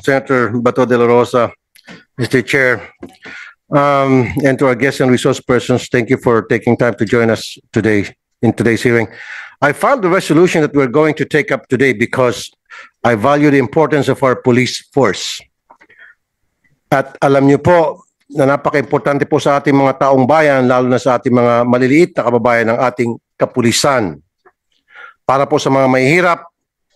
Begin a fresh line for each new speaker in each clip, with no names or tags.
Senator Bato de la Rosa, Mr. Chair, and to our guests and resource persons, thank you for taking time to join us today in today's hearing. I filed the resolution that we're going to take up today because I value the importance of our police force. At alam niyo po na napaka-importante po sa ating mga taong bayan, lalo na sa ating mga maliliit na kababayan ng ating kapulisan. Para po sa mga mahihirap,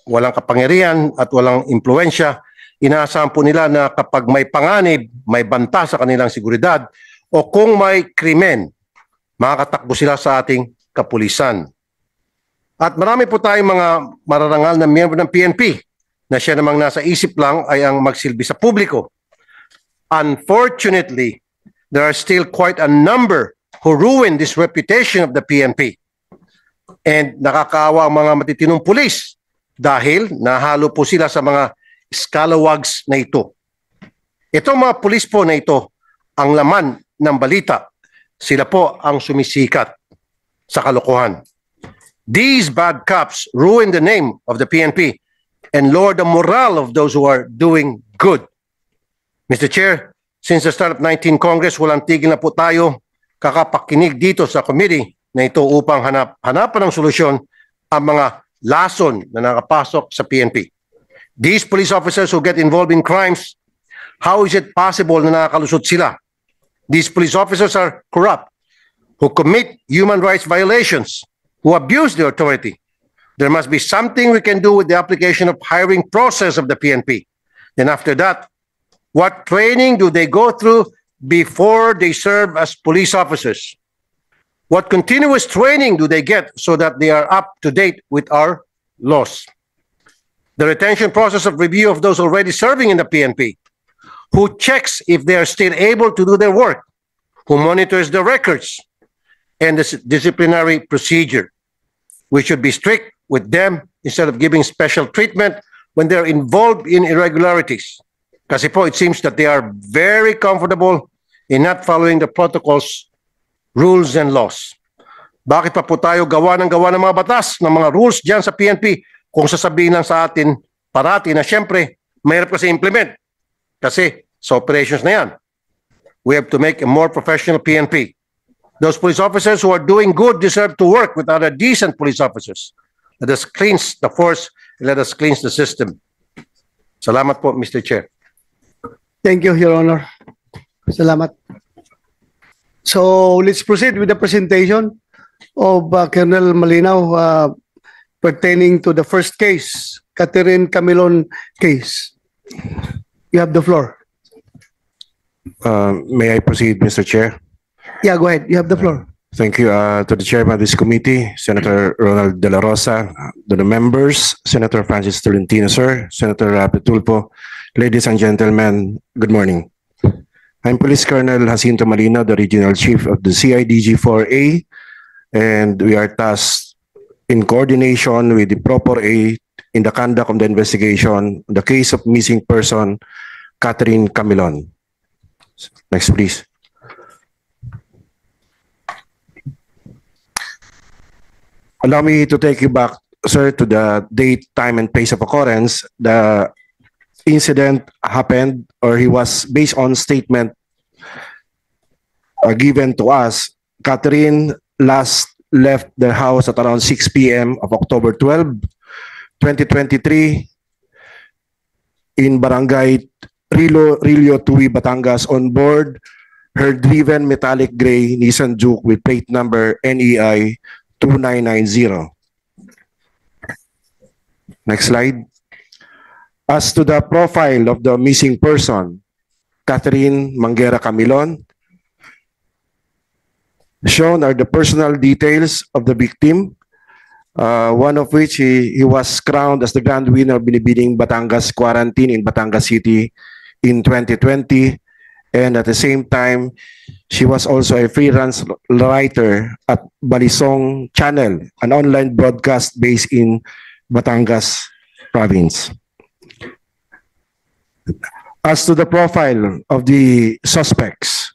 walang kapangyarihan at walang impluensya, inaasahan po nila na kapag may panganib, may banta sa kanilang seguridad o kung may krimen, makakatakbo sila sa ating kapulisan. At marami po tayong mga mararangal na miyembro ng PNP na siya namang nasa isip lang ay ang magsilbi sa publiko. Unfortunately, there are still quite a number who ruin this reputation of the PNP. And nakakaawa ang mga matitinong pulis dahil nahalo po sila sa mga scalawags na ito. Itong mga pulis po na ito, ang laman ng balita, sila po ang sumisikat sa kalokohan. These bad cops ruin the name of the PNP and lower the morale of those who are doing good. Mr. Chair, since the start of 19 Congress, walang tigil na po tayo kakapakinig dito sa committee na ito upang hanapan ng solusyon ang mga lason na nakapasok sa PNP. These police officers who get involved in crimes, how is it possible na nakakalusot sila? These police officers are corrupt, who commit human rights violations, who abuse their authority. There must be something we can do with the application of hiring process of the PNP. Then after that, what training do they go through before they serve as police officers? What continuous training do they get so that they are up to date with our laws? The retention process of review of those already serving in the PNP, who checks if they are still able to do their work, who monitors the records, and the disciplinary procedure. We should be strict with them instead of giving special treatment when they're involved in irregularities. Kasi po, it seems that they are very comfortable in not following the protocols, rules, and laws. Bakit pa po tayo gawa ng mga batas, ng mga rules dyan sa PNP kung sasabihin lang sa atin parati na syempre, mahirap kasi implement. Kasi sa operations na yan, we have to make a more professional PNP. Those police officers who are doing good deserve to work with other decent police officers. Let us cleanse the force and let us cleanse the system. Salamat po, Mr. Chair.
Thank you, Your Honor. Salamat. So let's proceed with the presentation of Colonel Malinaw pertaining to the first case, Catherine Camilon case. You have the floor.
May I proceed, Mr. Chair?
Yeah, go ahead. You have the floor.
Thank you to the chairman of this committee, Senator Ronald De La Rosa, to the members, Senator Francis Tolentino, sir, Senator Petulpo, ladies and gentlemen, good morning. I'm Police Colonel Jacinto Malinaw, the Regional Chief of the CIDG-4A, and we are tasked in coordination with the Proper A in the conduct of the investigation, the case of missing person, Catherine Camilon. Next, please. Allow me to take you back, sir, to the date, time, and place of occurrence. The incident happened, or he was based on statement given to us. Catherine last left the house at around 6 p.m. of October 12, 2023 in Barangay Rilio Tui, Batangas, on board her driven metallic gray Nissan Juke with plate number NEI 2990. Next slide. As to the profile of the missing person, Catherine Manguera Camilon, shown are the personal details of the victim, one of which he was crowned as the grand winner of Binibining Batangas Quarantine in Batangas City in 2020. And at the same time, she was also a freelance writer at Balisong Channel, an online broadcast based in Batangas Province. As to the profile of the suspects,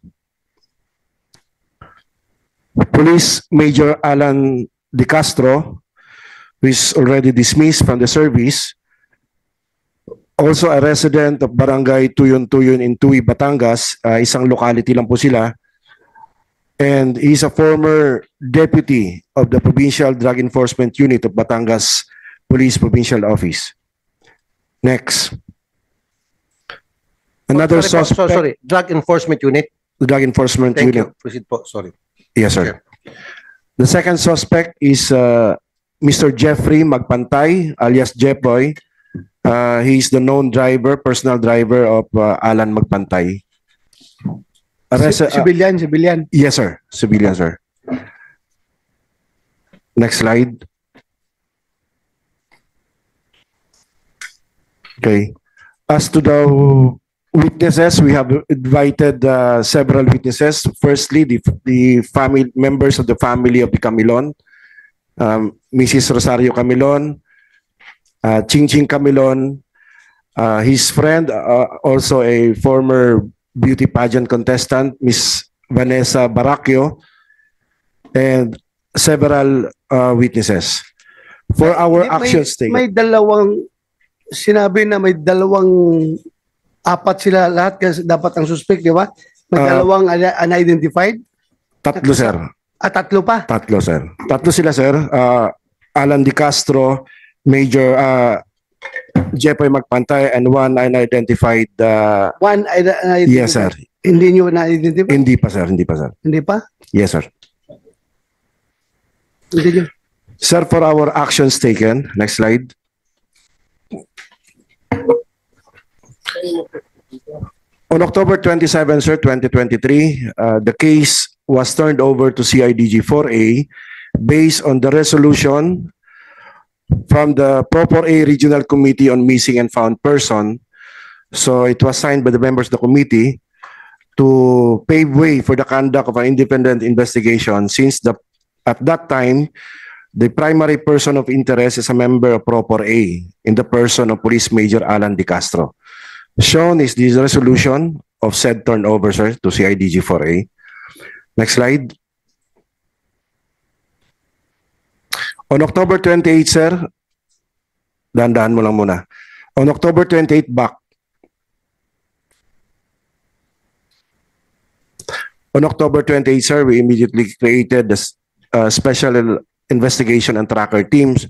Police Major Alan De Castro, who is already dismissed from the service, Also a resident of Barangay Tuyon-Tuyon in Tui, Batangas. Isang locality lang po sila. And he's a former deputy of the Provincial Drug Enforcement Unit of Batangas Police Provincial Office. Next. Another
Sorry po,
suspect.
sorry. Drug Enforcement Unit.
Drug Enforcement
Thank
Unit.
you. Proceed po. Sorry.
Yes, sir. The second suspect is Mr. Jeffrey Magpantay, alias Jepoy. He is the known driver, personal driver of Alan Magpantay.
Civilian.
Yes, sir. Civilian, sir. Next slide. Okay. As to the witnesses, we have invited several witnesses. Firstly, the family members of the family of the Camilon, Mrs. Rosario Camilon, Ching Ching Camilon, his friend, also a former beauty pageant contestant, Miss Vanessa Baracchio, and several witnesses. For our actions taken.
May dalawang, sinabi na may dalawang, apat sila lahat kasi dapat ang suspect, di ba? May dalawang unidentified?
Tatlo, sir.
Tatlo pa?
Tatlo, sir. Tatlo sila, sir. Alan Di Castro, Major Jepoy Magpantay, and one unidentified.
One unidentified?
Yes, sir.
Hindi nyo na-identify?
Hindi pa, sir. Hindi pa, sir.
Hindi pa?
Yes, sir.
Hindi nyo.
Sir, for our actions taken, next slide. On October 27, sir, 2023, the case was turned over to CIDG 4A based on the resolution from the Proper A Regional Committee on Missing and Found Person. So it was signed by the members of the committee to pave way for the conduct of an independent investigation since at that time, the primary person of interest is a member of Proper A in the person of Police Major Alan Di Castro. Shown is this resolution of said turnover, sir, to CIDG 4A. Next slide. On October 28, sir, dahan-dahan mo lang muna. On October 28 back. On October 28, sir, we immediately created the special investigation and tracker teams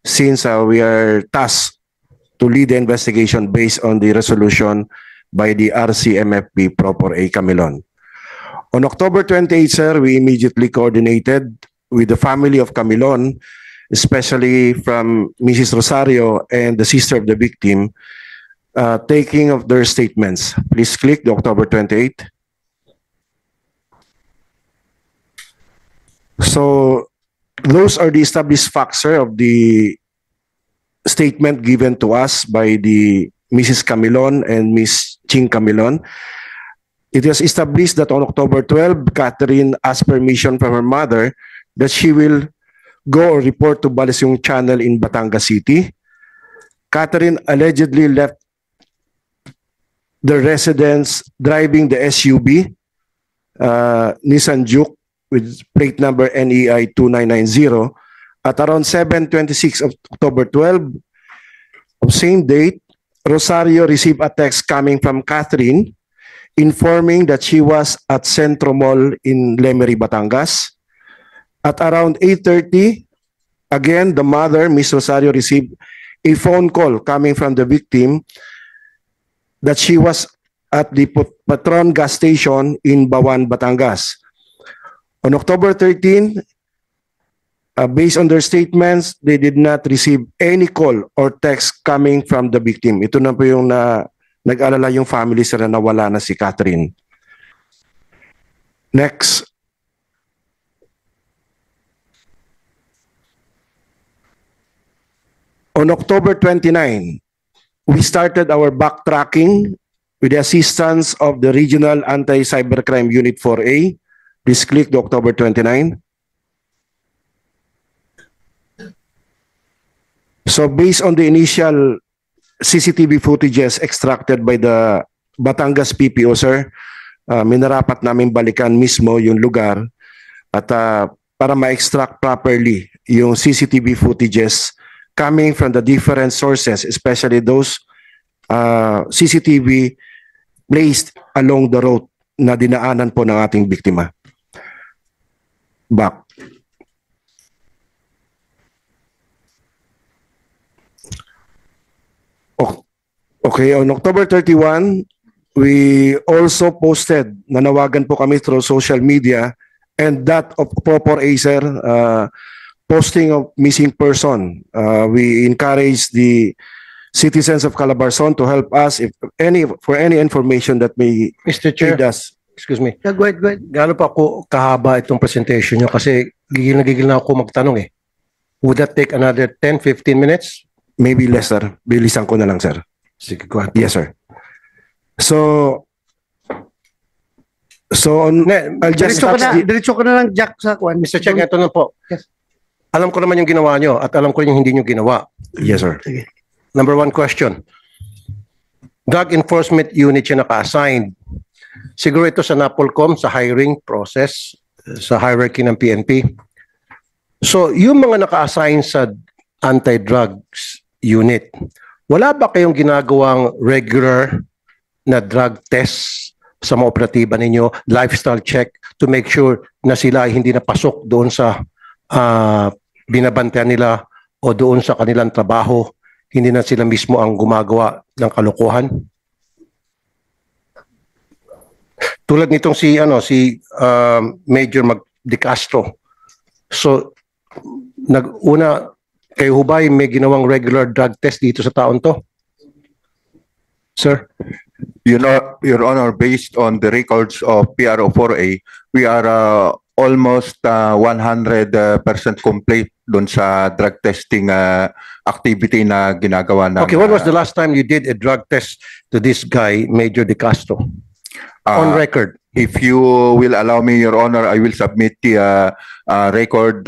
since we are tasked to lead the investigation based on the resolution by the RCMFP Proper A Camilon. On October 28, sir, we immediately coordinated with the family of Camilon, especially from Mrs. Rosario and the sister of the victim, taking of their statements. Please click the October 28. So those are the established facts, sir, of the statement given to us by the Mrs. Camilon and Miss Ching Camilon. It was established that on October 12, Catherine asked permission from her mother that she will go or report to Balisyong Channel in Batangas City. Catherine allegedly left the residence driving the SUV, Nissan Juke, with plate number NEI 2990 at around 7:26 of October 12 of same date. Rosario received a text coming from Catherine informing that she was at Centro Mall in Lemery, Batangas. At around 8:30, again, the mother, Miss Rosario, received a phone call coming from the victim that she was at the Patron gas station in Bawan, Batangas. On October 13, based on their statements, they did not receive any call or text coming from the victim. Ito na po yung nag-alala yung family sila na nawala na si Catherine. Next. On October 29, we started our backtracking with the assistance of the Regional Anti-Cybercrime Unit 4A. Please click the October 29. So based on the initial CCTV footages extracted by the Batangas PPO, sir, minarapat namin balikan mismo yung lugar at para ma-extract properly yung CCTV footages coming from the different sources, especially those CCTV placed along the road na dinaanan po ng ating biktima. Back. Okay, on October 31, we also posted, nanawagan po kami through social media, and that of proper ACER, posting of missing person. We encourage the citizens of Calabarzon to help us for any information that may
Mr. Chair,
aid us.
excuse me.
Yeah, go ahead, go ahead.
Gaano pa ako kahaba itong presentation nyo kasi gigil na ako magtanong eh. Would that take another 10-15 minutes?
Maybe less, sir. Bilisan ko na lang, sir.
Sige, go ahead.
Yes, sir. So I'll just
Diretso ka na lang, Jack, sa kwan.
Mr. Chair, ito na po.
Yes.
Alam ko naman yung ginawa nyo at alam ko yung hindi nyo ginawa.
Yes, sir.
Number one question. Drug Enforcement Unit siya naka-assigned. Siguro ito sa NAPOLCOM, sa hiring process, sa hierarchy ng PNP. So, yung mga naka-assign sa anti-drugs unit, wala ba kayong ginagawang regular na drug tests sa mga operatiba ninyo, lifestyle check to make sure na sila ay hindi napasok doon sa binabantayan nila o doon sa kanilang trabaho, hindi na sila mismo ang gumagawa ng kalokohan? Tulad nitong si Major De Castro. So nag-una kayo hubay may ginawang regular drug test dito sa taon to? Sir?
Your Honor, based on the records of PRO4A, we are almost 100% complete doon sa drug testing activity na ginagawa ng...
Okay, when was the last time you did a drug test to this guy, Major De Castro? On record.
If you will allow me, Your Honor, I will submit the record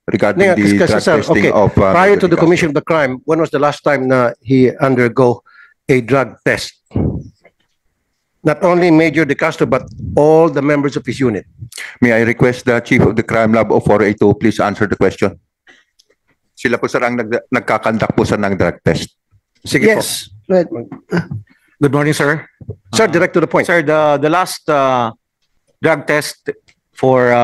regarding the drug testing
okay.
of...
Prior
Major
to the
De Castro.
commission of the crime, when was the last time na he undergo a drug test? Not only Major De Castro, but all the members of his unit.
May I request the Chief of the Crime Lab of 482 please answer the question? Sila po sir ang nagkakandak po sa ng drug test.
Sige
Yes. Go ahead.
Good morning, sir.
po. Sir, direct to the point.
Sir, the last drug test for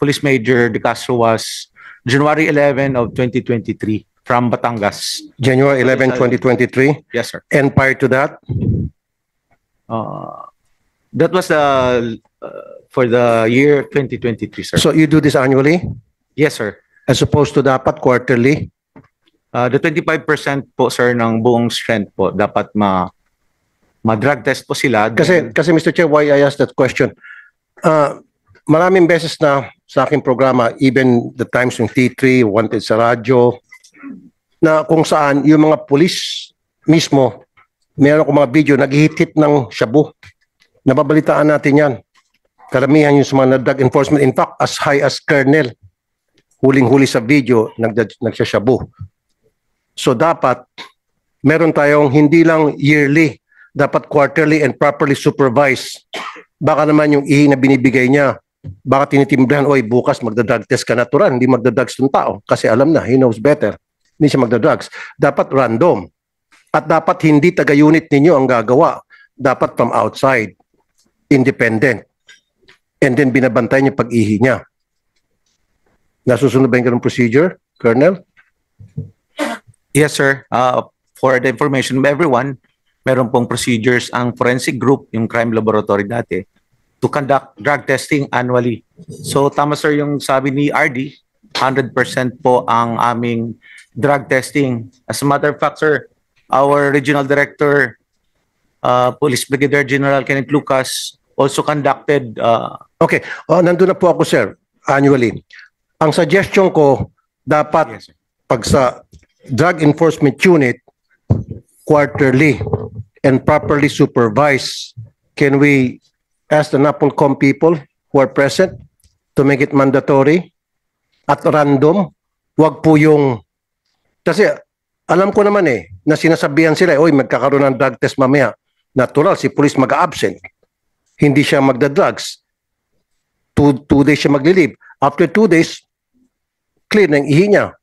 Police Major De Castro was January 11 of 2023 from Batangas.
January 11, 2023.
Yes, sir.
And prior to that,
That was for the year 2023, sir.
so you do this annually
Yes, sir.
as opposed to dapat quarterly?
The 25% po, sir, ng buong strength po, dapat ma-drug test po sila.
Kasi Mr. Chair, why I asked that question? Maraming beses na sa aking programa, even the times yung T3, Wanted sa radyo, na kung saan yung mga pulis mismo, meron ko mga video, nag-hit-hit ng shabu. Nababalitaan natin yan. Karamihan yung sa mga drug enforcement. In fact, as high as Colonel, huling-huli sa video, nagsashabu. So dapat, meron tayong hindi lang yearly, dapat quarterly and properly supervised. Baka naman yung ihi na binibigay niya, baka tinitimbrahan, oy, bukas magda-drug test ka natural, hindi magda-drugs ng tao. Kasi alam na, he knows better. Hindi siya magda-drugs. Dapat random. At dapat hindi taga-unit ninyo ang gagawa. Dapat from outside. Independent. And then binabantay niyo pag-ihi niya. Nasusunod ba yung ganung procedure, Colonel?
Yes, sir. For the information of everyone, meron pong procedures ang forensic group, yung crime laboratory dati, to conduct drug testing annually. So tama, sir, yung sabi ni RD, 100% po ang aming drug testing. As a matter of fact, sir, our regional director, Police Brigadier General Kenneth Lucas, also conducted...
Okay. Nandun na po ako, sir, annually. Ang suggestion ko, dapat
Yes, sir.
pag sa Drug Enforcement Unit, quarterly and properly supervised, can we ask the NAPOLCOM people who are present to make it mandatory at random? Wag po yung... Kasi alam ko naman na sinasabihan sila, oy, magkakaroon ng drug test mamaya. Natural, si police mag-absent. Hindi siya magda-drugs. Two days siya maglilib. After 2 days, clear na yung ihi niya.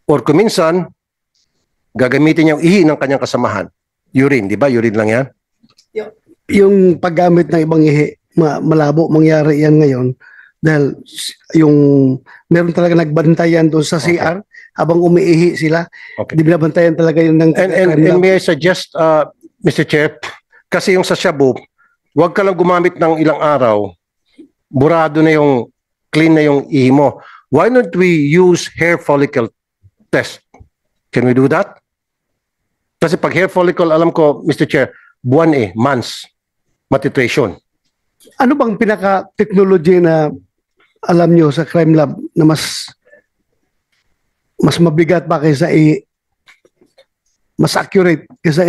Or kuminsan, gagamitin niya yung ihi ng kanyang kasamahan. Urine, di ba? Urine lang yan.
Yung paggamit ng ibang ihi, malabo mangyari yan ngayon dahil yung meron talaga nagbantayan doon sa CR habang umiihi sila.
Okay.
Di binabantayan talaga yun ng
And may I suggest, Mr. Chair, kasi yung sa shabu, huwag ka lang gumamit ng ilang araw, burado na yung, clean na yung ihi mo. Why don't we use hair follicle test? Can we do that? Kasi pag hair follicle, alam ko, Mr. Chair, buwan months, matitration.
Ano bang pinaka-technology na alam nyo sa crime lab na mas mabigat pa kaysa mas accurate kaysa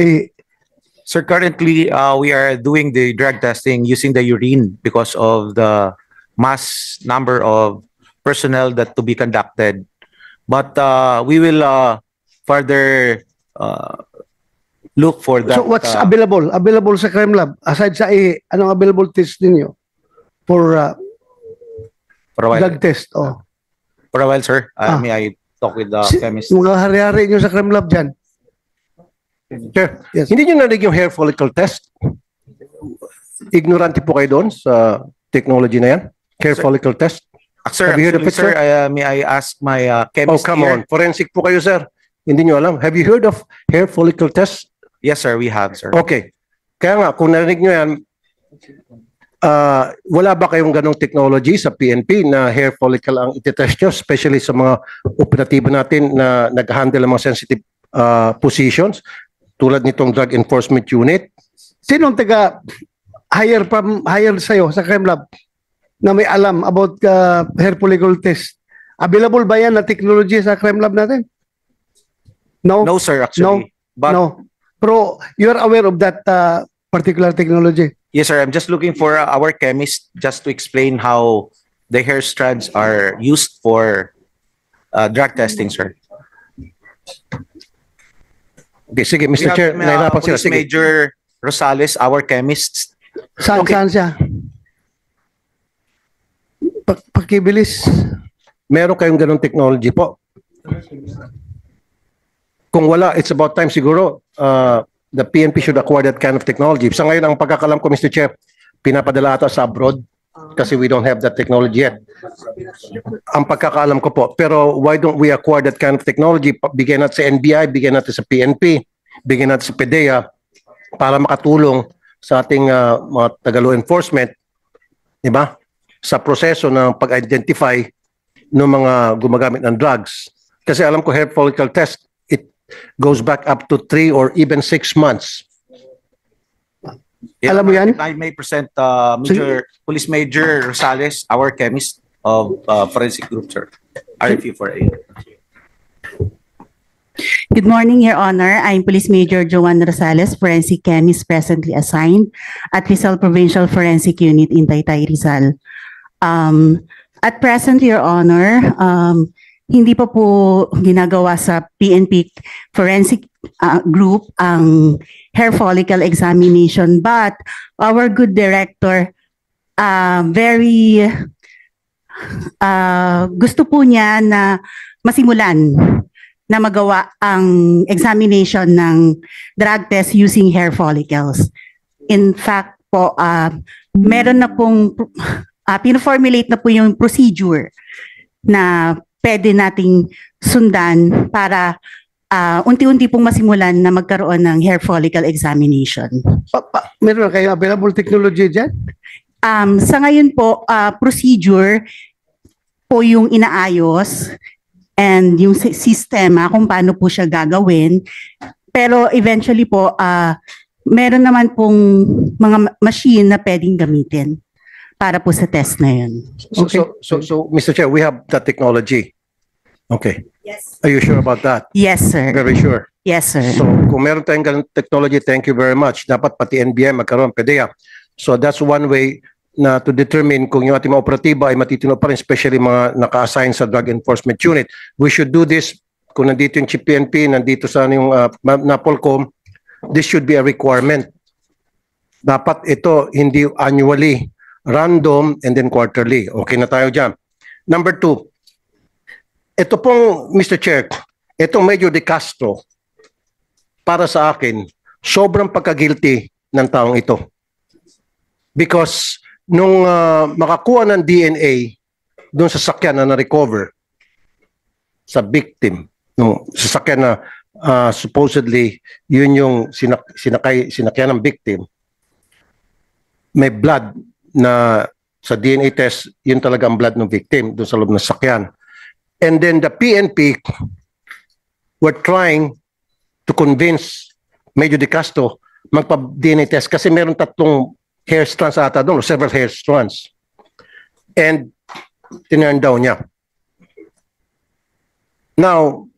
Sir, currently, we are doing the drug testing using the urine because of the mass number of personnel that to be conducted. But we will further look for that.
So what's available sa crime lab aside sa anong available test ninyo for
for a while,
drug test? Oh.
for a while, sir. May I talk with the chemist?
Mga hari-hari nyo sa crime lab dyan.
Chair,
Yes.
hindi nyo narinig yung hair follicle test? Ignorante po kayo doon sa technology na yan? Hair follicle test?
Sir,
Have you heard of
actually,
it,
sir, may I ask my
Oh,
chemist
come
here?
on. Forensic po kayo, sir. Hindi nyo alam. Have you heard of hair follicle test?
Yes, sir, we have, sir.
Okay. Kaya nga, kung narinig nyo yan, wala ba kayong ganong technology sa PNP na hair follicle ang itetest nyo, especially sa mga operatibo natin na nag-handle ng mga sensitive positions, tulad nitong Drug Enforcement Unit?
Sinong hire sa'yo sa crime lab na may alam about hair follicle test? Available ba yan na technology sa crime lab natin? No?
No, sir, actually. But
No. Pero you're aware of that particular technology?
yes, sir, I'm just looking for our chemist just to explain how the hair strands are used for drug testing, sir.
Okay, sige,
We
Mr.
have,
Chair, nahirapan sila.
Police
Sige.
Major Rosales, our chemist.
Saan siya? Pakibilis.
Meron kayong ganong technology po? Kung wala, it's about time siguro the PNP should acquire that kind of technology. Sa ngayon, ang pagkakalam ko, Mr. Chair, pinapadala ata sa abroad kasi we don't have that technology yet. Ang pagkakaalam ko po. Pero why don't we acquire that kind of technology? Bigyan natin sa NBI, bigyan natin sa PNP, bigyan natin sa PDEA para makatulong sa ating mga taga-law enforcement, di ba? Sa proseso ng pag-identify ng mga gumagamit ng drugs. Kasi alam ko hair follicle test, it goes back up to 3 or even 6 months.
Alam mo yan?
I may present Police Major Rosales, our chemist of Forensic Group, sir. RFU4A.
Good morning, Your Honor. I'm Police Major Joanne Rosales, Forensic Chemist presently assigned at Rizal Provincial Forensic Unit in Taytay, Rizal. At present, Your Honor, hindi pa po ginagawa sa PNP Forensic Group ang hair follicle examination, but our good director gusto po niya na masimulan na magawa ang examination ng drug test using hair follicles. In fact po, meron na pong pino-formulate na po yung procedure na pwede nating sundan para unti-unti pong masimulan na magkaroon ng hair follicle examination.
Meron na kayong available technology dyan?
Sa ngayon po, procedure po yung inaayos and yung sistema kung paano po siya gagawin. Pero eventually po, meron naman pong mga machine na pwedeng gamitin para po sa test na yun.
So, Mr. Chair, we have that technology. Okay.
Yes.
Are you sure about that?
Yes, sir.
Very sure.
Yes, sir.
So, kung meron tayong ganung technology, thank you very much. Dapat pati NBI magkaroon, PDEA. So, that's one way na to determine kung yung ating mga operatiba ay matitino pa rin, especially mga naka-assign sa Drug Enforcement Unit. We should do this. Kung nandito yung Chief PNP, nandito sa yung NAPOLCOM, this should be a requirement. Dapat ito hindi annually, random, and then quarterly. Okay na tayo dyan. Number 2, ito pong, Mr. Chair, itong Major De Castro, para sa akin, sobrang pagka-guilty ng taong ito. Because nung makakuha ng DNA doon sa sakyan na na-recover sa victim, no, sa sakyan na supposedly yun yung sinakyan ng victim, may blood na sa DNA test, yun talaga ang blood ng victim doon sa loob ng sakyan. And then the PNP were trying to convince Major De Castro magpa-DNA test kasi meron 3 hair strands ata doon, several hair strands. And tinurn down niya. Now,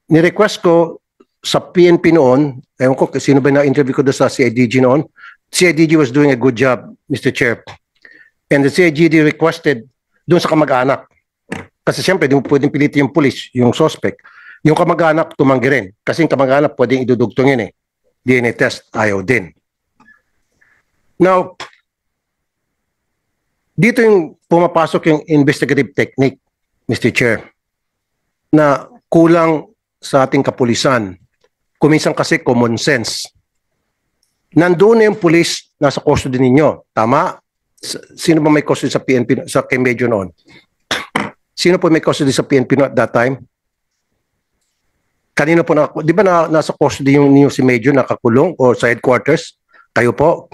ni-request ko sa PNP noon, ewan ko sino ba na-interview ko doon sa CIDG noon, CIDG was doing a good job, Mr. Chair. And the CIDG requested doon sa kamag-anak. Kasi siyempre, di mo pwedeng pilitin yung police, yung suspect. Yung kamag-anak, tumanggi rin. Kasi yung kamag-anak, pwedeng idudugtong yun eh. DNA test, ayaw din. Now, dito yung pumapasok yung investigative technique, Mr. Chair, na kulang sa ating kapulisan. Kuminsan kasi common sense. Nandoon na yung police nasa custody ninyo. Tama? Sino ba may custody sa PNP, sa kay Major noon? Sino po may custody sa PNP no at that time? Kanino po di ba nasa custody yung ninyo si Major nakakulong o sa headquarters? Kayo po?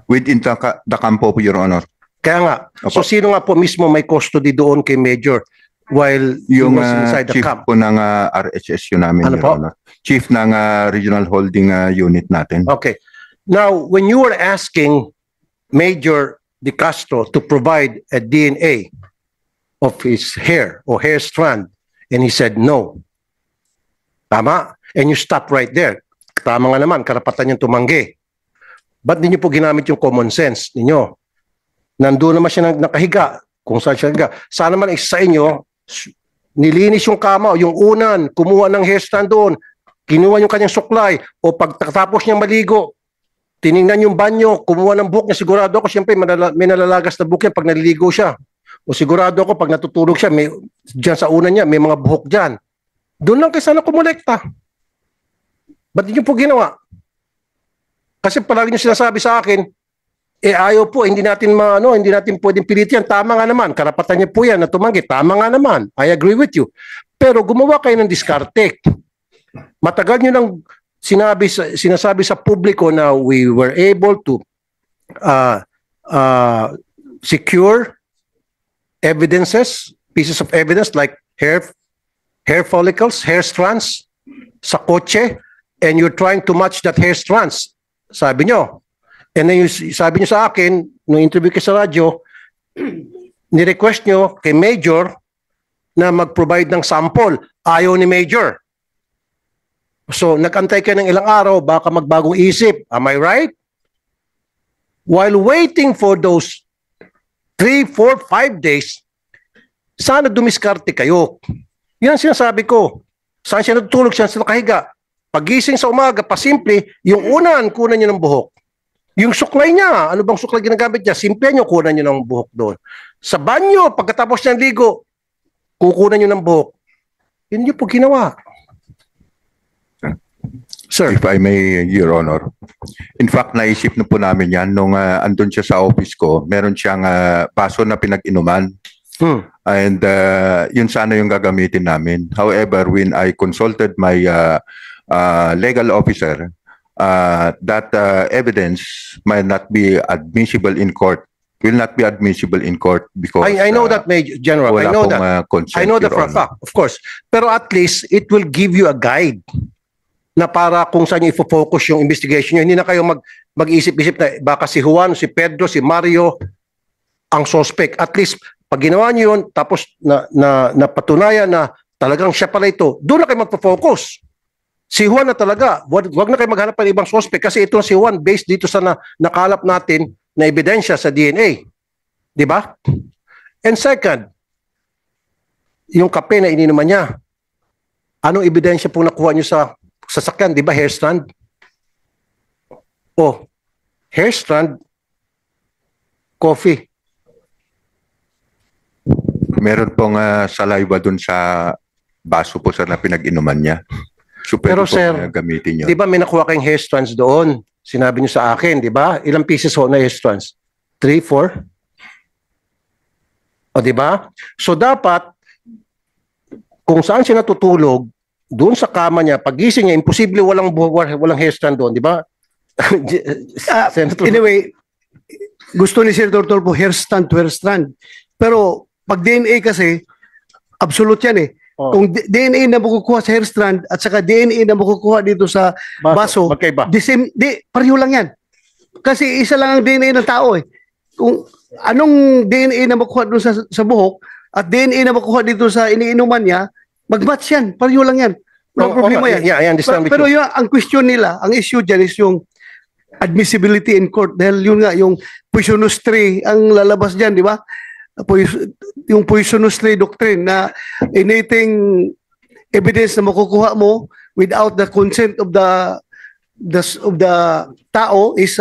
Within the campo, Your Honor.
Kaya nga.
Opo.
So sino nga po mismo may custody doon kay Major while
Yung
he was inside the
chief
camp?
po ng RHS yun namin,
Ano
Your
po?
Honor. Chief ng Regional Holding Unit natin.
Okay. Now, when you were asking Major De Castro to provide a DNA of his hair or hair strand, and he said no. Tama? And you stop right there. Tama nga naman, karapatan niyang tumanggi. Ba't di niyo po ginamit yung common sense ninyo? Nandoon naman siya nakahiga, kung saan siya nakahiga. Sana man isa sa inyo, nilinis yung kama o yung unan, kumuha ng hair strand doon, kinuha yung kanyang suklay, o pagtatapos niyang maligo, tiningnan yung banyo, kumuha ng buhok niya, sigurado ako, siyempre may nalalagas na buhok yan pag naliligo siya. O sigurado ako, pag natutulog siya, may, dyan sa unan niya, may mga buhok dyan. Doon lang kayo sana kumulekta. Ba't niyo po ginawa? Kasi palagi niyo sinasabi sa akin, ayaw po, hindi natin pwedeng pilitin. Tama nga naman, karapatan niyo po yan na tumanggi. Tama nga naman, I agree with you. Pero gumawa kayo ng diskarte. Matagal niyo nang sinasabi sa publiko na we were able to secure evidences, pieces of evidence like hair follicles, hair strands sa kotse, and you're trying to match that hair strands. Sabi nyo. And then sabi nyo sa akin, nung interview ko sa radyo, ni-request nyo kay Major na mag-provide ng sample. Ayaw ni Major. So, nag-antay kayo ng ilang araw, baka magbagong isip. Am I right? While waiting for those 3, 4, 5 days, sana dumiskarte kayo. Yan ang sinasabi ko. Saan siya natutulog, siya nakahiga. Pagising sa umaga, pasimple, yung unan, kunan niyo ng buhok. Yung suklay niya, ano bang suklay ginagamit niya? Simple niyo, kunan niyo ng buhok doon. Sa banyo, pagkatapos niyang ligo, kukunan niyo ng buhok. Yun niyo po ginawa. Sir.
If I may, Your Honor. In fact, naisip na po namin yan nung andun siya sa office ko. Meron siyang baso na pinag-inuman. And yun sana yung gagamitin namin. However, when I consulted my legal officer, that evidence might not be admissible in court. Will not be admissible in court because
I know that, Major General. I know that. I know that for a fact, of course. Pero at least, it will give you a guide na para kung saan nyo i-focus yung investigation nyo. Hindi na kayo mag-isip-isip na baka si Juan, si Pedro, si Mario ang suspect. At least, pag ginawa nyo yun, tapos napatunayan na talagang siya pala ito, doon na kayo magpo-focus. Si Juan na talaga, wag na kayo maghanap ng ibang suspect kasi ito na si Juan based dito sa nakalap natin na ebidensya sa DNA. Di ba? And second, yung kape na ininuman niya, anong ebidensya pong nakuha nyo sa sasakyan, di ba, hair strand? Oh, hair strand, coffee.
meron pong saliva dun sa baso po sir na pinag-inuman niya. So pwede
Pero,
po
sir,
gamitin yun.
Di ba may nakuha kayong hair strands doon? Sinabi niyo sa akin, di ba? Ilang pieces ho na hair strands? 3, 4? O di ba? So dapat, kung saan siya natutulog, doon sa kama niya, pagising niya, imposible walang hair strand doon, di ba? Senator,
Anyway, gusto ni Senator Tulfo hair strand to hair strand. Pero pag DNA kasi, absolute yan eh.
Oh.
Kung DNA na makukuha sa hair strand at saka DNA na makukuha dito sa baso,
magkaiba.
the same, pareho lang yan. Kasi isa lang ang DNA ng tao eh. Kung anong DNA na makuha doon sa buhok at DNA na makuha dito sa iniinuman niya, mag-match yan. Pareho lang yan. Walang problema yan.
Yeah, I understand with
Pero
you.
yung, ang question nila, ang issue dyan is yung admissibility in court. Dahil yun nga, yung poisonous tree ang lalabas dyan, di ba? Yung poisonous tree doctrine na anything evidence na makukuha mo without the consent of the tao is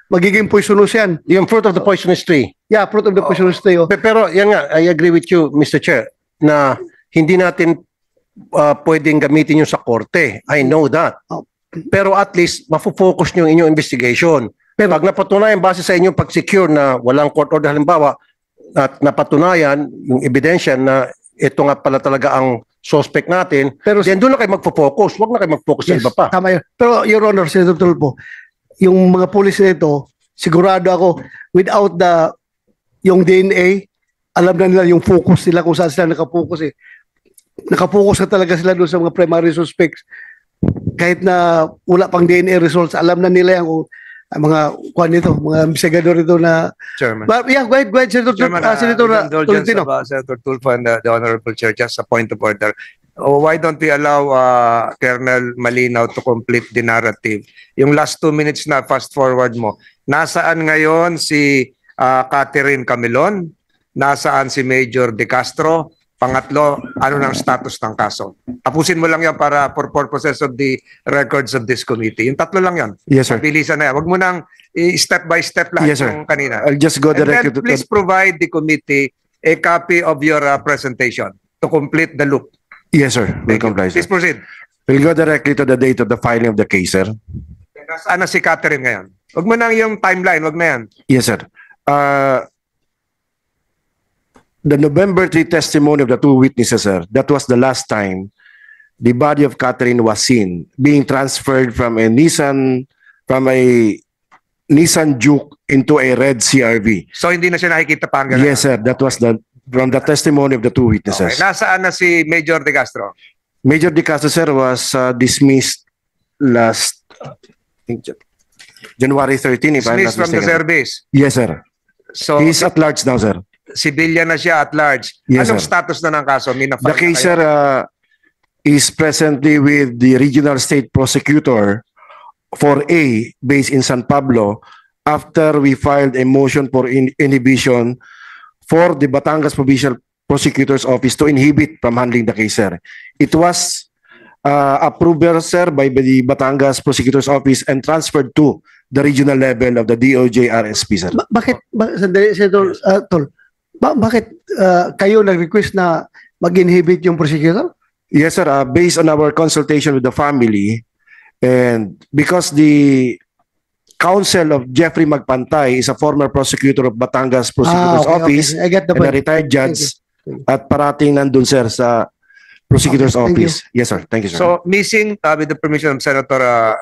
magiging poisonous yan.
Yung fruit of the poisonous tree.
Yeah, fruit of the poisonous tree. Oh.
Pero yan nga, I agree with you, Mr. Chair, na hindi natin pwedeng gamitin yung sa korte. I know that. Pero at least, mafo-focus nyo yung inyong investigation.
Pero-
Pag napatunayan base sa inyong pag-secure na walang court order halimbawa, at napatunayan yung ebidensya na ito nga pala talaga ang suspect natin,
Pero-
then doon na kayo magfo-focus. Huwag na kayo mag-focus sa
Yes,
iba pa.
tama yun. Pero Your Honor, Senator Tulfo, yung mga pulis na ito, sigurado ako, without yung DNA, alam na nila yung focus nila kung saan sila nakapokus eh. Nakapokus na talaga sila doon sa mga primary suspects. Kahit na wala pang DNA results, alam na nila yung mga kuan nito, mga investigador ito na
Chairman.
But yeah, go ahead, Senator
Chairman,
Senator
with indulgence
Tolentino.
of Senator Tulfo and the Honorable Chair, just a point of order. Why don't we allow Colonel Malinaw to complete the narrative? Yung last 2 minutes na fast forward mo. Nasaan ngayon si Catherine Camilon? Nasaan si Major De Castro? Pangatlo, ano ng status ng kaso? Tapusin mo lang yan para for purposes of the records of this committee. Yung tatlo lang yan.
Yes, sir.
Bilisan na yan. Huwag mo nang step by step lahat
Yes, sir.
yung kanina.
I'll just go
And
directly
then
to...
please provide the committee a copy of your presentation to complete the loop.
Yes, sir. We'll
Thank you.
comply, sir.
Please proceed.
We'll go directly to the date of the filing of the case, sir.
Nasaan na si Catherine ngayon? Huwag mo nang yung timeline, huwag na yan.
Yes, sir. The November 3 testimony of the two witnesses, sir, that was the last time the body of Catherine was seen being transferred from a Nissan Juke into a red CRV.
So hindi na siya nakikita pa hanggang
Yes, sir. That was from the testimony of the two
ngayon. Okay.
witnesses.
Nasaan na si Major De Castro?
Major De Castro, sir, was dismissed last January 13, if I'm not
Dismissed from the
mistaken.
service.
Yes, sir.
So
He's at large now, sir.
civilian na siya at large.
Yes,
Anong
sir.
status na ng kaso? May
The
na-file na
case,
kayo?
sir, is presently with the regional state prosecutor for A, based in San Pablo, after we filed a motion for inhibition for the Batangas Provincial Prosecutor's Office to inhibit from handling the case, sir. It was approved, sir, by the Batangas Prosecutor's Office and transferred to the regional level of the DOJ RSP, sir.
Sandali, Senator Tol, bakit kayo nag-request na mag-inhibit yung prosecutor?
Yes, sir. Based on our consultation with the family, and because the counsel of Jeffrey Magpantay is a former prosecutor of Batangas Prosecutor's Office
okay. I get the
and a
point.
retired judge,
Thank
at parating nandun, sir, sa Prosecutor's
Okay, thank
Office. Yes, sir. Thank you, sir.
So missing, with the permission of Senator,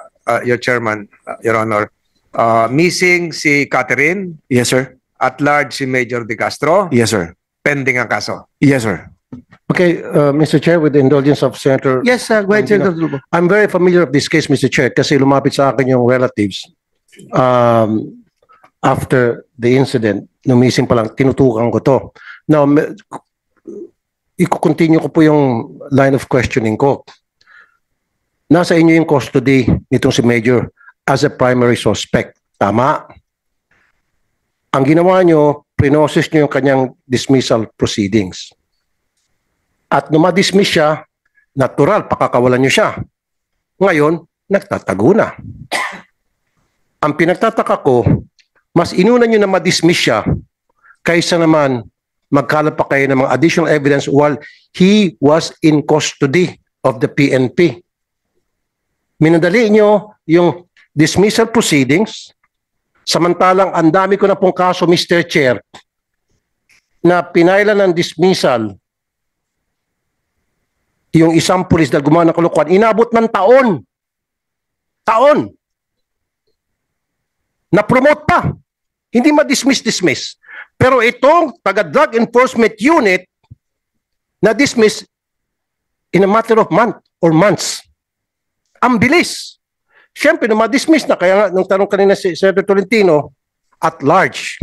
your chairman, Your Honor, missing si Catherine,
Yes, sir.
at large si Major De Castro,
Yes, sir.
pending ang kaso.
Yes, sir.
Okay, Mr. Chair, with the indulgence of Senator,
Yes, go ahead, Senator Tulfo.
I'm very familiar of this case, Mr. Chair, kasi lumapit sa akin yung relatives after the incident, numising pa lang, tinutukan ko to. Now, i-continue ko po yung line of questioning ko. Nasa inyo yung custody nitong si Major as a primary suspect. Tama? Ang ginawa nyo, prinosis nyo yung kanyang dismissal proceedings. At nung ma-dismiss siya, natural, pakakawalan nyo siya. Ngayon, nagtatago na. Ang pinagtataka ko, mas inuna nyo na ma-dismiss siya kaysa naman magkalap pa kayo ng mga additional evidence while he was in custody of the PNP. Minadali nyo yung dismissal proceedings, samantalang ang dami ko na pong kaso, Mr. Chair, na pinailan ng dismissal yung isang pulis na gumawa ng kalokohan, inabot ng taon. Taon. Na-promote pa. Hindi ma-dismiss. Pero itong taga-drug enforcement unit na-dismiss in a matter of month or months. Ang bilis. Siyempre, nung ma-dismiss na, kaya nga, nung tanong kanina si Senator Tolentino, at large.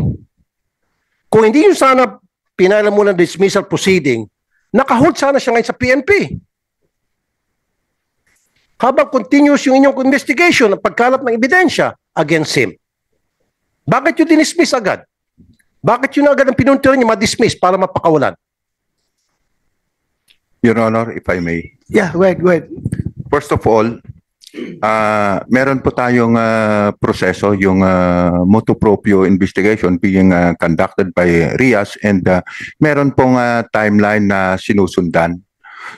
Kung hindi yun sana pinailan muna ng dismissal proceeding, nakahold sana siya ngayon sa PNP. Habang continuous yung inyong investigation at pagkalap ng ebidensya against him. Bakit yung dinismiss agad? Bakit yun agad ang pinuntiran niya ma-dismiss para mapakawalan?
Your Honor, if I may.
Yeah, go ahead.
First of all, meron po tayong proseso, yung motu proprio investigation being conducted by RIAS, and meron pong timeline na sinusundan.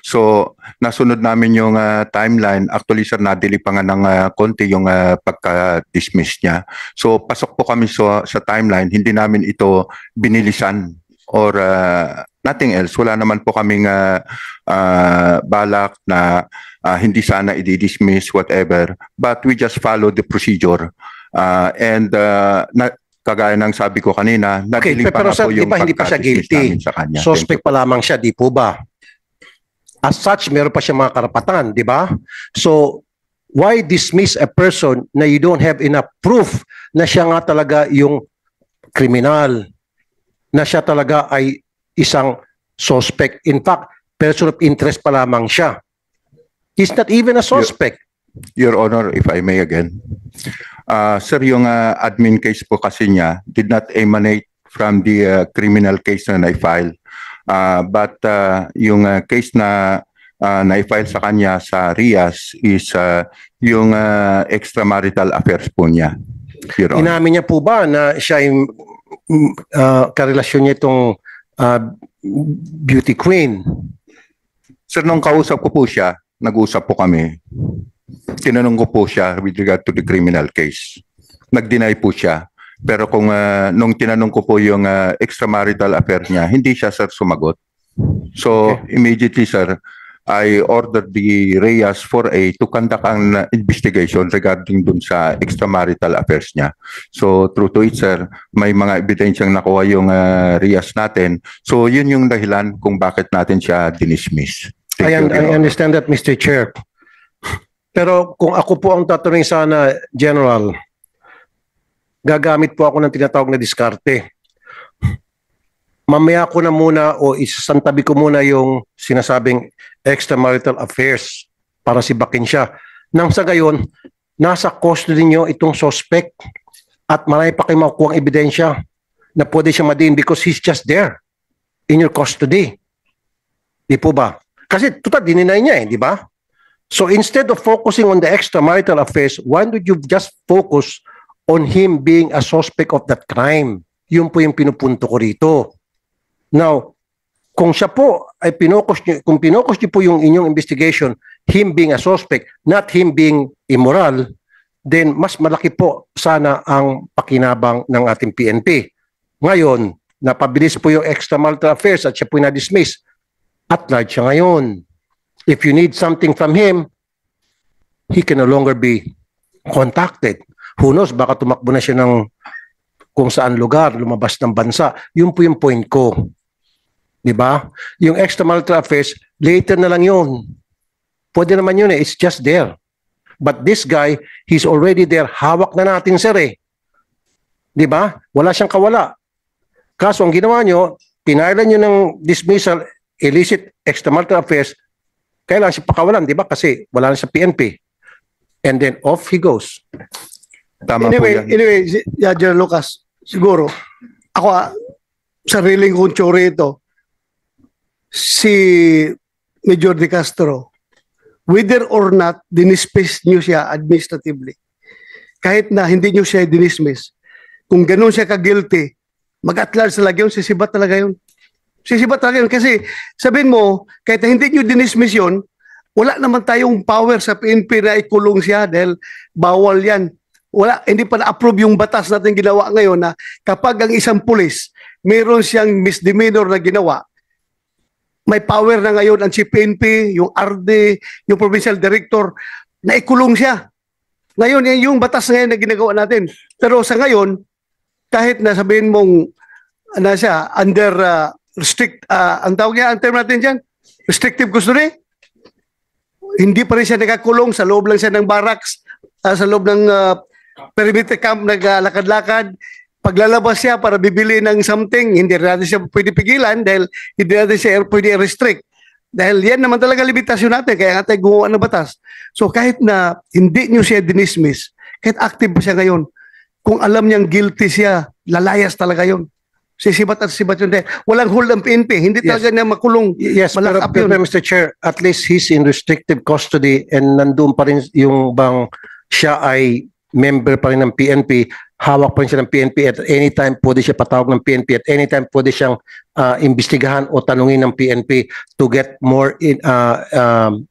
So, nasunod namin yung timeline. Actually, sir, nadili pa nga ng konti yung pagka-dismiss niya. So, pasok po kami sa timeline. Hindi namin ito binilisan or nothing else. Wala naman po kaming balak na hindi sana i-dismiss, whatever. But we just follow the procedure. Kagaya ng sabi ko kanina, nadili pa
pero
nga
sir,
po
di
yung
ba hindi pa siya
pagka-dismiss
guilty?
namin sa kanya.
Suspect pa lamang siya, di po ba? As such, meron pa siya mga karapatan, di ba? So, why dismiss a person na you don't have enough proof na siya nga talaga yung kriminal, na siya talaga ay isang suspect. In fact, person of interest pa lamang siya. He's not even a suspect.
Your Honor, if I may again. Sir, yung admin case po kasi niya did not emanate from the criminal case na na-file. But yung case na na-file sa kanya sa RIAS is yung extramarital affairs po niya. Your Honor.
Inamin niya po ba na siya yung karelasyon niya itong beauty queen?
Sir, nung kausap ko po siya, nag-usap po kami. Tinanong ko po siya with regard to the criminal case. Nag-deny po siya. Pero kung nung tinanong ko po yung extramarital affair niya, hindi siya, sir, sumagot. So, immediately, sir, I ordered the RIAS 4A to conduct an investigation regarding dun sa extramarital affairs niya. So, true to it, sir, may mga ebidensyang nakuha yung RIAS natin. So, yun yung dahilan kung bakit natin siya dinismiss.
I understand that, Mr. Chair. Pero kung ako po ang tatanungin sana, General, gagamit po ako ng tinatawag na diskarte. Mamaya ko na muna o isasantabi ko muna yung sinasabing extramarital affairs para sibakin siya. Nang sa gayon, nasa custody niyo itong suspect at marami pa kayong makukuha ang ebidensya na pwede siya madiin because he's just there in your custody. Di po ba? Kasi total dininay niya di ba? So instead of focusing on the extramarital affairs, why don't you just focus on him being a suspect of that crime? Yun po yung pinupunto ko rito. Now, kung siya po ay kung pinokus niyo po yung inyong investigation, him being a suspect, not him being immoral, then mas malaki po sana ang pakinabang ng ating PNP. Ngayon, napabilis po yung extramarital affairs at siya po na-dismiss. At large siya ngayon. If you need something from him, he can no longer be contacted. Who knows, baka tumakbo na siya ng kung saan lugar, lumabas ng bansa. Yun po yung point ko. Diba? Yung extramarital affairs, later na lang yun. Pwede naman yun it's just there. But this guy, he's already there. Hawak na natin, sir eh. Diba? Wala siyang kawala. Kaso ang ginawa nyo, pinailan nyo ng dismissal, illicit extramarital affairs, kailangan siya pakawalan, diba? Kasi wala na sa PNP. And then off he goes.
Tama po yan.
Anyway, General Lucas, siguro, ako sariling kong tsuri ito, si Major De Castro, whether or not dinismiss nyo siya administratively, kahit na hindi nyo siya dinismiss, kung ganun siya ka-guilty, mag-at-large talaga yun, sisibat talaga yun. Sisibat talaga yun. Kasi sabihin mo, kahit na hindi nyo dinismiss yun, wala naman tayong power sa PNP na ikulong siya dahil bawal yan. Wala, hindi pa na-approve yung batas natin ginawa ngayon na kapag ang isang pulis, meron siyang misdemeanor na ginawa, may power na ngayon ang Chief PNP, yung RD, yung Provincial Director, na ikulong siya. Ngayon, yan yung batas ngayon na ginagawa natin. Pero sa ngayon, kahit na sabihin mong siya, under ang tawag niya, ang term natin dyan, restrictive custody, hindi pa rin siya nakakulong, sa loob lang siya ng barracks, sa loob ng perimeter camp, naglalakad-lakad. Paglalabas siya para bibili ng something, hindi rin natin siya pwede pigilan dahil hindi natin siya pwede restrict. Dahil yan naman talaga limitasyon natin, kaya nga tayo gumawa ng batas. So kahit na hindi nyo siya dinismiss, kahit active pa siya ngayon, kung alam niyang guilty siya, lalayas talaga yun. Sisibat at sibat yun. Walang hold ang PNP, hindi talaga niya makulong.
Yes, pero Mr. Chair, at least he's in restrictive custody and nandun pa rin yung bang siya ay member pa rin ng PNP, hawak pa rin siya ng PNP at anytime pwede siya patawag ng PNP at anytime pwede siyang imbestigahan o tanungin ng PNP to get more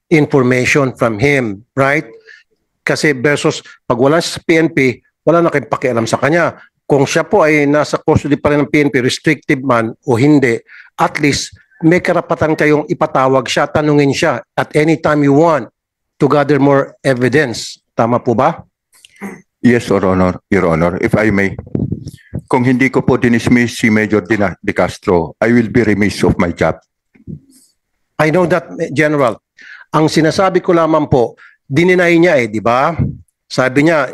information from him, right? Kasi versus pag wala siya sa PNP, wala na kayong pakialam sa kanya. Kung siya po ay nasa custody pa rin ng PNP, restrictive man o hindi, at least may karapatan kayong ipatawag siya, tanungin siya at any time you want to gather more evidence. Tama po ba?
Yes, Your Honor, if I may. Kung hindi ko po dinismiss si Major De Castro, I will be remiss of my job.
I know that, General. Ang sinasabi ko lamang po, dininay niya di ba? Sabi niya,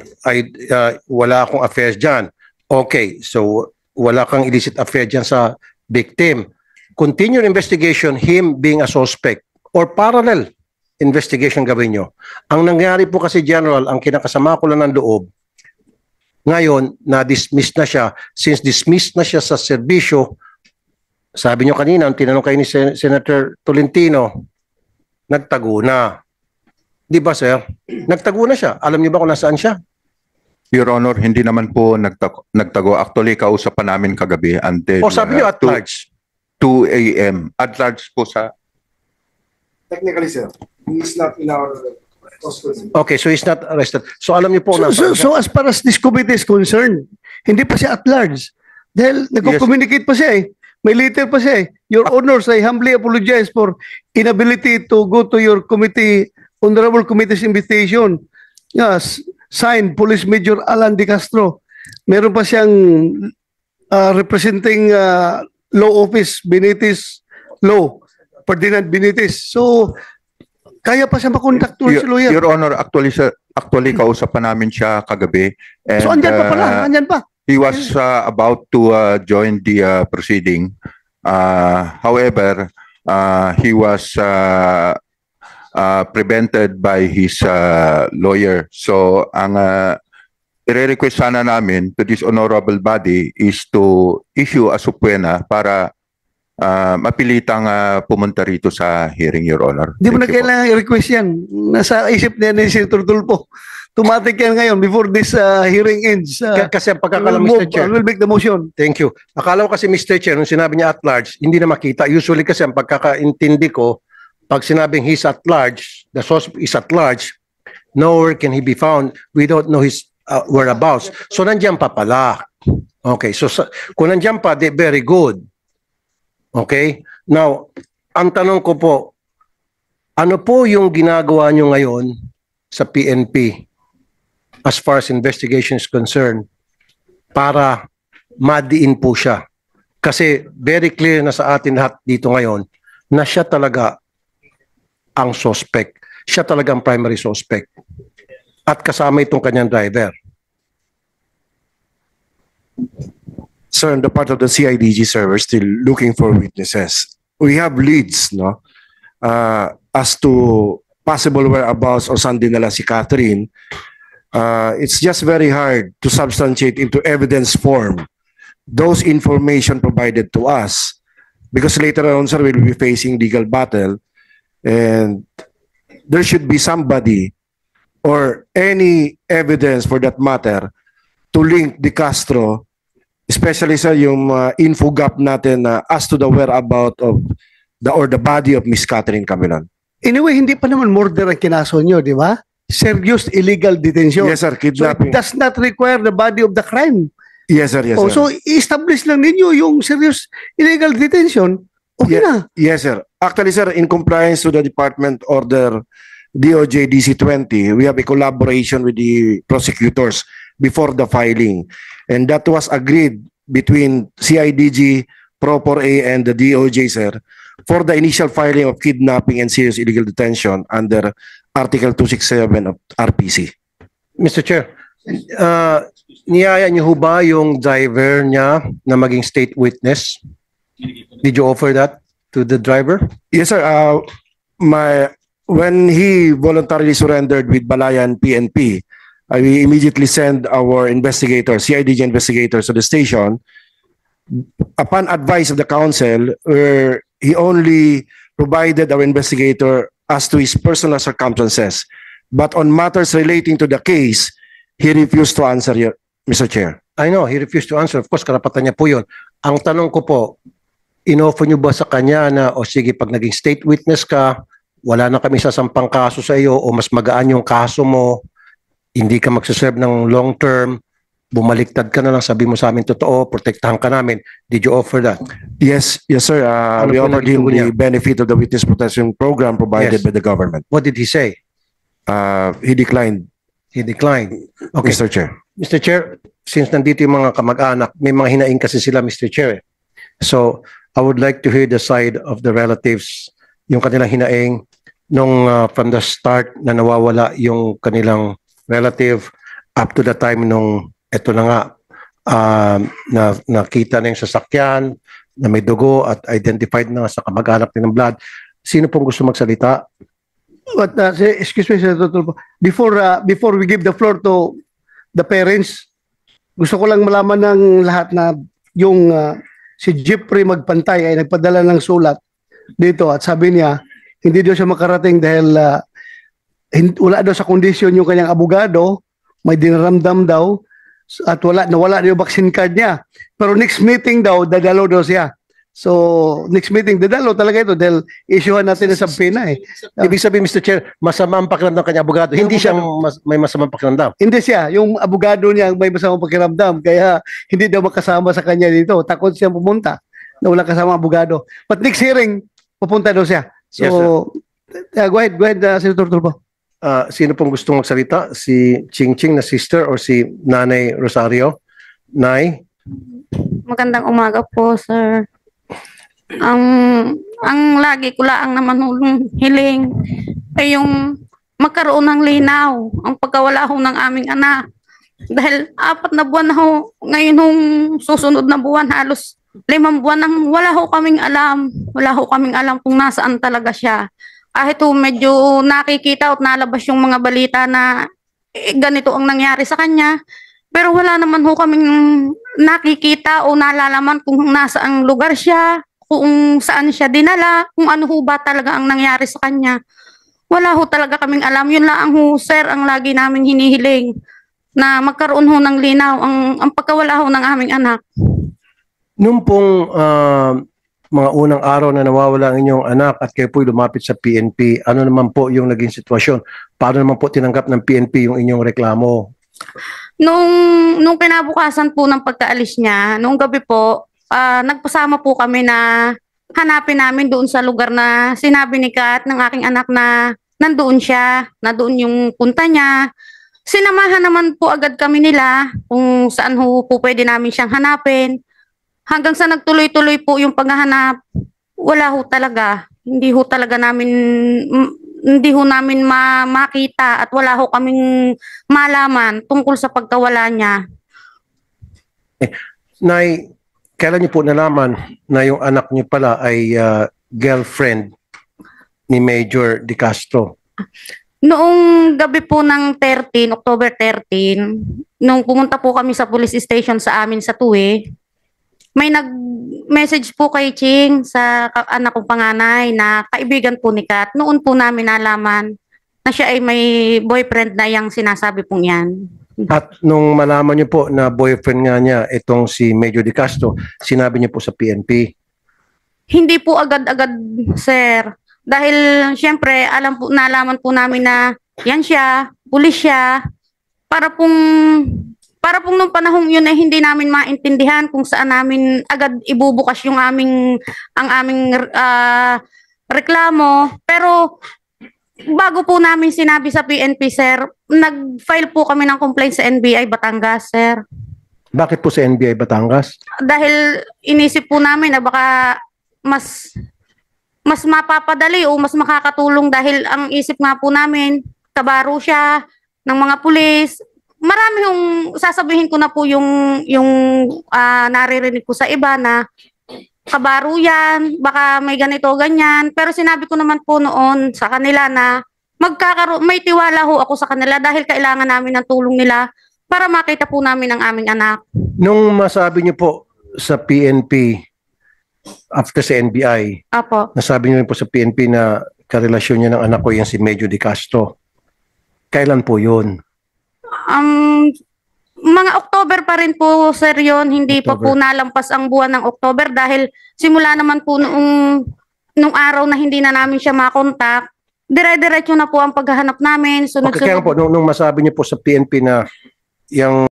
wala akong affairs dyan. Okay, so wala kang illicit affair dyan sa victim. Continue investigation, him being a suspect or parallel investigation gawin nyo. Ang nangyari po kasi, General, ang kinakasama ko lang ng loob, ngayon, na-dismiss na siya. Since dismissed na siya sa serbisyo, sabi nyo kanina, ang tinanong kayo ni Senator Tolentino, nagtago na. Di ba, sir? Nagtago na siya. Alam niyo ba kung nasaan siya?
Your Honor, hindi naman po nagtago. Actually, kausapan namin kagabi until
O sabi niyo at large?
2 a.m. At large po sa...
Technically, sir, he is not in our
Okay, so he's not arrested. So alam niyo po
So as far as this committee is concerned, hindi pa siya at large. Dahil nagko-communicate pa siya May letter pa siya Your Honors, I humbly apologize for inability to go to your committee, honorable committee's invitation. Yes, signed, Police Major Alan De Castro. Meron pa siyang representing law office, Benitez Law, Ferdinand Benitez. So, kaya pa siya makontak to si lawyer.
Your Honor, actually kausapan namin siya kagabi. And,
so, andyan pa pala, andyan pa.
He was about to join the proceeding. However, he was prevented by his lawyer. So, ang i-request sana namin to this honorable body is to issue a subpoena para mapilitang pumunta rito sa hearing, Your Honor.
Hindi mo na kailangan i-request yan. Nasa isip niya ni Senator Tulfo. Tumatik yan ngayon before this hearing ends.
Kasi ang pagkakala, Mr. Chair.
I will make the motion.
Thank you. Akala ko kasi, Mr. Chair, nung sinabi niya at large, hindi na makita. Usually kasi ang pagkakaintindi ko, pag sinabing he's at large, the suspect is at large, nowhere can he be found. We don't know his whereabouts. So nandiyan pa pala. Okay, so kung nandiyan pa, very good. Okay? Now, ang tanong ko po, ano po yung ginagawa nyo ngayon sa PNP as far as investigation is concerned para madiin po siya? Kasi very clear na sa atin lahat dito ngayon na siya talaga ang suspect. Siya talaga ang primary suspect. At kasama itong kanyang driver.
Sir, on the part of the CIDG, sir, we're still looking for witnesses. We have leads, no, as to possible whereabouts or saan dinala si Catherine. It's just very hard to substantiate into evidence form those information provided to us because later on, sir, we'll be facing legal battle and there should be somebody or any evidence for that matter to link De Castro, especially sir yung info gap natin as to the whereabout of the body of Miss Catherine Camilon.
Anyway, hindi pa naman murder ang kinaso nyo, di ba? Serious illegal detention.
Yes, sir.
So it
Kidnapping.
does not require the body of the crime.
Yes, sir. Yes,
Oh,
sir.
so i-establish lang ninyo yung serious illegal detention. Okay na.
Yes, sir. Actually, sir, in compliance to the Department Order DOJ DC-20, we have a collaboration with the prosecutors before the filing. And that was agreed between CIDG, Pro-4A, and the DOJ, sir, for the initial filing of kidnapping and serious illegal detention under Article 267 of RPC.
Mr. Chair, niyaya niyo ho ba yung driver niya na maging state witness? Did you offer that to the driver?
Yes, sir. When he voluntarily surrendered with Balayan PNP, we immediately send our investigators, CIDG investigators to the station. Upon advice of the council, he only provided our investigator as to his personal circumstances. But on matters relating to the case, he refused to answer, Mr. Chair.
I know, he refused to answer. Of course, karapatan niya po yun. Ang tanong ko po, in-offer niyo ba sa kanya na, o sige, pag naging state witness ka, wala na kami sasampang kaso sa iyo o mas magaan yung kaso mo, hindi ka magsaserve ng long term, bumaliktad ka na lang, sabi mo sa amin totoo, protektahan ka namin. Did you offer that?
Yes, sir.
Ano
We
po
offered
naging
him
tugon niya?
the benefit of the witness protection program provided
Yes.
by the government.
What did he say?
He declined,
He declined. Okay.
Mr. Chair.
Mr. Chair, since nandito yung mga kamag-anak, may mga hinaing kasi sila, Mr. Chair. So, I would like to hear the side of the relatives, yung kanilang hinaing, nung from the start na nawawala yung kanilang relative up to the time nung eto na nga, na nakita na yung sasakyan, na may dugo at identified na sa kamag-anak ng blood. Sino pong gusto magsalita?
But, excuse me, Senator Tulfo. Before we give the floor to the parents, gusto ko lang malaman ng lahat na yung si Jeffrey Magpantay ay nagpadala ng sulat dito at sabi niya, hindi daw siya makarating dahil wala daw sa kondisyon yung kanyang abogado, may dinaramdam daw, at nawala yung vaccine card niya. Pero next meeting daw, dadalo daw siya. So, next meeting, dadalo talaga ito dahil issuehan natin ng subpoena eh.
Ibig sabihin, Mr. Chair, masama ang pakiramdam ng kanyang abogado. Hindi siya may masamang pakiramdam.
Hindi siya, yung abogado niya ang may masamang pakiramdam, kaya hindi daw makasama sa kanya dito. Takot siya pumunta na wala kasama abogado. But next hearing, pupunta daw siya. So,
Yes,
go ahead, Senator Tulfo.
Sino pong gustong magsalita? Si Ching Ching na sister or si Nanay Rosario? Nay?
Magandang umaga po, sir. Ang lagi ko lang naman hulong hiling ay yung magkaroon ng linaw ang pagkawala ho ng aming anak. Dahil 4 na buwan na ho, ngayon hong susunod na buwan, halos 5 buwan nang wala ho kaming alam. Wala ho kaming alam kung nasaan talaga siya. Kahit ho medyo nakikita at nalabas yung mga balita na ganito ang nangyari sa kanya. Pero wala naman ho kaming nakikita o nalalaman kung nasaang lugar siya, kung saan siya dinala, kung ano ho ba talaga ang nangyari sa kanya. Wala ho talaga kaming alam. Yun lang ho, sir, ang lagi namin hinihiling na magkaroon ho ng linaw ang pagkawala ho ng aming anak.
Nung pong mga unang araw na nawawala ang inyong anak at kayo po'y lumapit sa PNP, ano naman po yung naging sitwasyon? Paano naman po tinanggap ng PNP yung inyong reklamo?
Nung kinabukasan po ng pagkaalis niya, nung gabi po, nagpasama po kami na hanapin namin doon sa lugar na sinabi ni Kat ng aking anak na nandoon siya, na doon yung punta niya. Sinamahan naman po agad kami nila kung saan ho po pwede namin siyang hanapin. Hanggang sa nagtuloy-tuloy po yung paghahanap, wala ho talaga. Hindi ho namin makita at wala ho kaming malaman tungkol sa pagkawala niya.
Nay, kailan niyo po nalaman na yung anak niyo pala ay girlfriend ni Major De Castro?
Noong gabi po ng October 13, nung pumunta po kami sa police station sa amin sa Tuwe, may nag-message po kay Ching sa anak kong panganay na kaibigan po ni Kat. Noon po namin nalaman na siya ay may boyfriend na yung sinasabi pong yan.
At nung malaman niyo po na boyfriend nga niya itong si Major De Castro, sinabi niyo po sa PNP?
Hindi po agad-agad, sir. Dahil syempre nalaman po namin na yan siya, pulis siya, para pong nung panahong yun ay hindi namin maintindihan kung saan namin agad ibubukas ang aming reklamo. Pero bago po namin sinabi sa PNP, sir, nag-file po kami ng complaint sa NBI Batangas, sir.
Bakit po sa NBI Batangas?
Dahil inisip po namin na baka mas mapapadali o mas makakatulong dahil ang isip nga po namin, kabaro siya ng mga pulis. Marami yung sasabihin ko na po yung naririnig ko sa iba na kabaro yan, baka may ganito, ganyan. Pero sinabi ko naman po noon sa kanila na may tiwala ho ako sa kanila dahil kailangan namin ng tulong nila para makita po namin ang aming anak.
Nung masabi niyo po sa PNP, after sa NBI,
Apo.
nasabi niyo rin po sa PNP na karelasyon niya ng anak ko yan si Medyo De Castro. Kailan po yun?
Mga October pa rin po, sir, yun. Hindi pa po
October.
nalampas ang buwan ng October dahil simula naman po nung araw na hindi na namin siya makontak, dire-diretso na po ang paghahanap namin.
Okay, kaya po, nung masabi niyo po sa PNP na yung